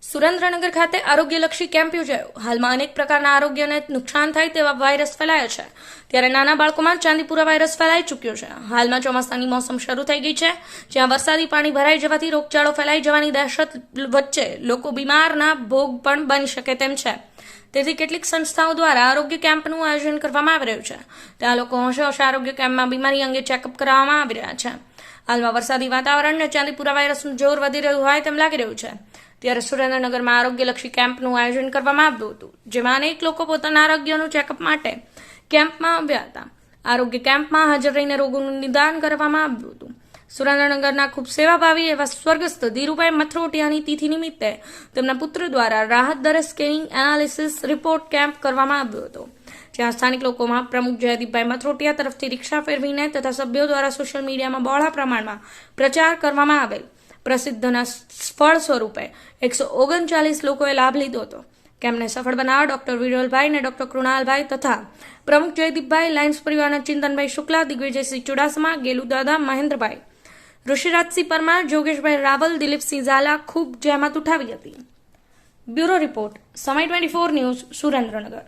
સુરેન્દ્રનગર ખાતે આરોગ્યલક્ષી કેમ્પ યોજાયો। હાલમાં અનેક પ્રકારના આરોગ્યને નુકસાન થાય તેવા વાયરસ ફેલાયા છે, ત્યારે નાના બાળકોમાં ચાંદીપુરા વાયરસ ફેલાઈ ચૂક્યો છે। હાલમાં ચોમાસાની મોસમ શરૂ થઈ ગઈ છે, જ્યાં વરસાદી પાણી ભરાઈ જવાથી રોગચાળો ફેલાઈ જવાની દહેશત વચ્ચે લોકો બીમારના ભોગ પણ બની શકે તેમ છે। તેથી કેટલીક સંસ્થાઓ દ્વારા આરોગ્ય કેમ્પનું આયોજન કરવામાં આવી રહ્યું છે। ત્યાં લોકો હોશે આરોગ્ય કેમ્પમાં બીમારી અંગે ચેકઅપ કરાવવામાં આવી રહ્યા છે। હાલમાં વરસાદી વાતાવરણને ચાંદીપુરા વાયરસનું જોર વધી રહ્યું હોય તેમ લાગી રહ્યું છે, ત્યારે સુરેન્દ્રનગરમાં આરોગ્યલક્ષી કેમ્પનું આયોજન કરવામાં આવ્યું હતું, જેમાં અનેક લોકો પોતાના આરોગ્યનું ચેકઅપ માટે કેમ્પમાં આવ્યા હતા। આરોગ્ય કેમ્પમાં હાજર રહીને રોગોનું નિદાન કરવામાં આવ્યું હતું। સુરેન્દ્રનગરના ખૂબ સેવાભાવી એવા સ્વર્ગસ્થ ધીરુભાઈ મથરોટિયાની તિથિ નિમિત્તે તેમના પુત્ર દ્વારા રાહત દરે સ્કેનિંગ એનાલિસિસ રિપોર્ટ કેમ્પ કરવામાં આવ્યો હતો, જ્યાં સ્થાનિક લોકોમાં પ્રમુખ જયદીપભાઈ મથરોટિયા તરફથી રિક્ષા ફેરવીને તથા સભ્યો દ્વારા સોશિયલ મીડિયામાં બહોળા પ્રમાણમાં પ્રચાર કરવામાં આવેલ પ્રસિદ્ધના ફળ સ્વરૂપે 139 લોકોએ લાભ લીધો હતો। કેમ્પને સફળ બનાવવા ડોક્ટર વિરોલભાઈ અને ડોક્ટર કૃણાલભાઈ તથા પ્રમુખ જયદીપભાઈ, લાયન્સ પરિવારના ચિંતનભાઈ શુક્લા, દિગ્વિજયસિંહ ચુડાસમા, ગેલુદાદા મહેન્દ્રભાઈ, ઋષિરાજસિંહ પરમાર, જોગેશભાઈ રાવલ, દિલીપસિંહ ઝાલા ખૂબ જહેમત ઉઠાવી હતી। બ્યુરો રિપોર્ટ, સમય 24 ન્યૂઝ, સુરેન્દ્રનગર।